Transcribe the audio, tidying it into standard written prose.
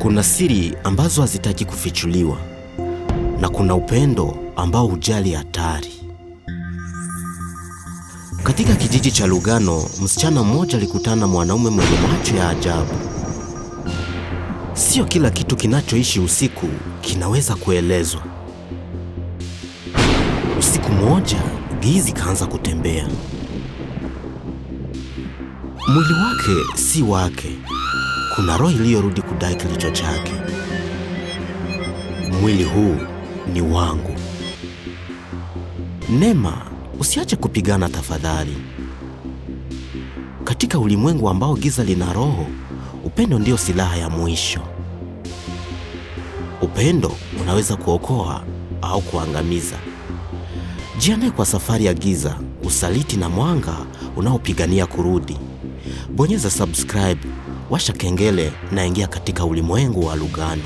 Kuna siri ambazo hazitaki kufichuliwa, na kuna upendo ambao hujali hatari. Katika kijiji cha Lugano, msichana mmoja alikutana na mwanaume mwenye macho ya ajabu. Sio kila kitu kinachoishi usiku kinaweza kuelezwa. Usiku mmoja, giza kaanza kutembea. Mwili wake si wake. Kuna roho iliyorudi kudai kilicho chake. Mwili huu ni wangu. Neema, usiache kupigana tafadhali. Katika ulimwengu ambao giza lina roho, upendo ndio silaha ya mwisho. Upendo unaweza kuokoa au kuangamiza. Jiandae kwa safari ya giza, usaliti na mwanga unaopigania kurudi. Bonyeza subscribe, washa kengele na ingia katika ulimwengu wa Lugano.